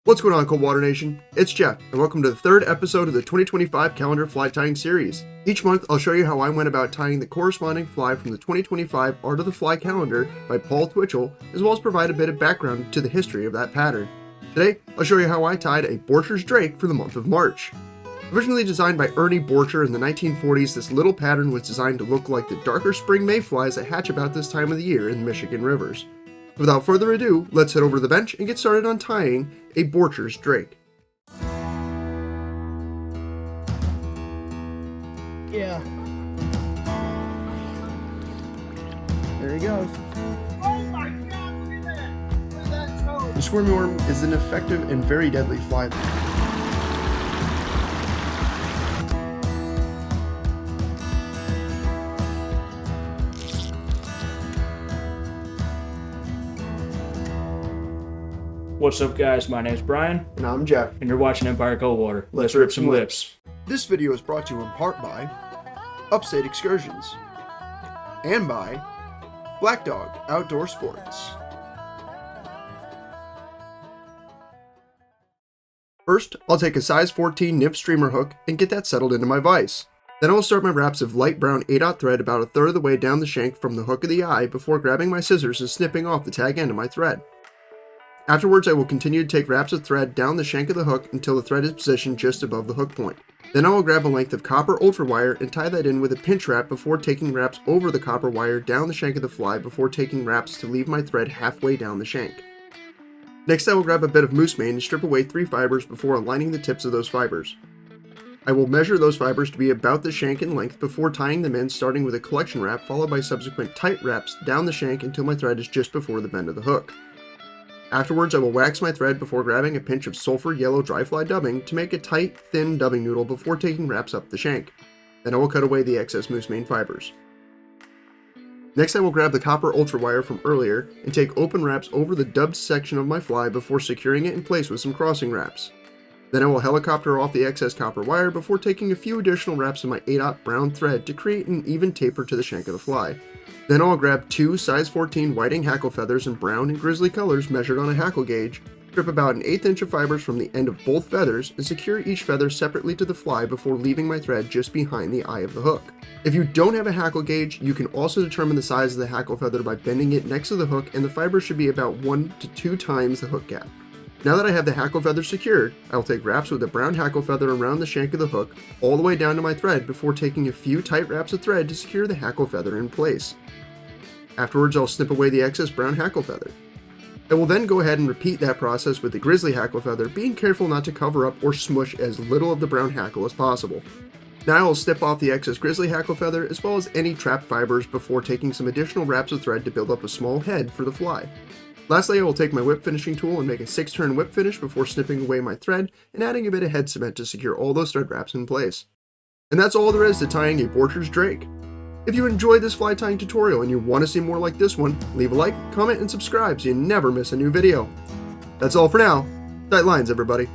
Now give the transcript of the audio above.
What's going on, Coldwater Nation? It's Geoff, and welcome to the third episode of the 2025 calendar fly tying series. Each month, I'll show you how I went about tying the corresponding fly from the 2025 Art of the Fly calendar by Paul Twitchell, as well as provide a bit of background to the history of that pattern. Today, I'll show you how I tied a Borchers Drake for the month of March. Originally designed by Ernie Borcher in the 1940s, this little pattern was designed to look like the darker spring mayflies that hatch about this time of the year in Michigan rivers. Without further ado, let's head over to the bench and get started on tying a Borchers Drake. Yeah. There he goes. Oh my god, look at that! Look at that toe! The squirmy worm is an effective and very deadly fly. What's up, guys? My name's Brian, And I'm Geoff. and you're watching Coldwater. Let's rip some lips. This video is brought to you in part by Upstate Excursions and by Black Dog Outdoor Sports. First, I'll take a size 14 nib streamer hook and get that settled into my vise. Then I will start my wraps of light brown 8/0 thread about a third of the way down the shank from the hook of the eye before grabbing my scissors and snipping off the tag end of my thread. Afterwards, I will continue to take wraps of thread down the shank of the hook until the thread is positioned just above the hook point. Then I will grab a length of copper ultra wire and tie that in with a pinch wrap before taking wraps over the copper wire down the shank of the fly before taking wraps to leave my thread halfway down the shank. Next, I will grab a bit of moose mane and strip away 3 fibers before aligning the tips of those fibers. I will measure those fibers to be about the shank in length before tying them in, starting with a collection wrap followed by subsequent tight wraps down the shank until my thread is just before the bend of the hook. Afterwards, I will wax my thread before grabbing a pinch of sulfur yellow dry fly dubbing to make a tight, thin dubbing noodle before taking wraps up the shank. Then I will cut away the excess moose mane fibers. Next, I will grab the copper ultra wire from earlier and take open wraps over the dubbed section of my fly before securing it in place with some crossing wraps. Then I will helicopter off the excess copper wire before taking a few additional wraps of my 8/0 brown thread to create an even taper to the shank of the fly. Then I'll grab 2 size 14 whiting hackle feathers in brown and grizzly colors measured on a hackle gauge, strip about an 1/8 inch of fibers from the end of both feathers, and secure each feather separately to the fly before leaving my thread just behind the eye of the hook. If you don't have a hackle gauge, you can also determine the size of the hackle feather by bending it next to the hook, and the fiber should be about 1 to 2 times the hook gap. Now that I have the hackle feather secured, I will take wraps with the brown hackle feather around the shank of the hook all the way down to my thread before taking a few tight wraps of thread to secure the hackle feather in place. Afterwards, I'll snip away the excess brown hackle feather. I will then go ahead and repeat that process with the grizzly hackle feather, being careful not to cover up or smush as little of the brown hackle as possible. Now I will snip off the excess grizzly hackle feather as well as any trapped fibers before taking some additional wraps of thread to build up a small head for the fly. Lastly, I will take my whip finishing tool and make a 6-turn whip finish before snipping away my thread and adding a bit of head cement to secure all those thread wraps in place. And that's all there is to tying a Borchers Drake. If you enjoyed this fly tying tutorial and you want to see more like this one, leave a like, comment, and subscribe so you never miss a new video. That's all for now. Tight lines, everybody.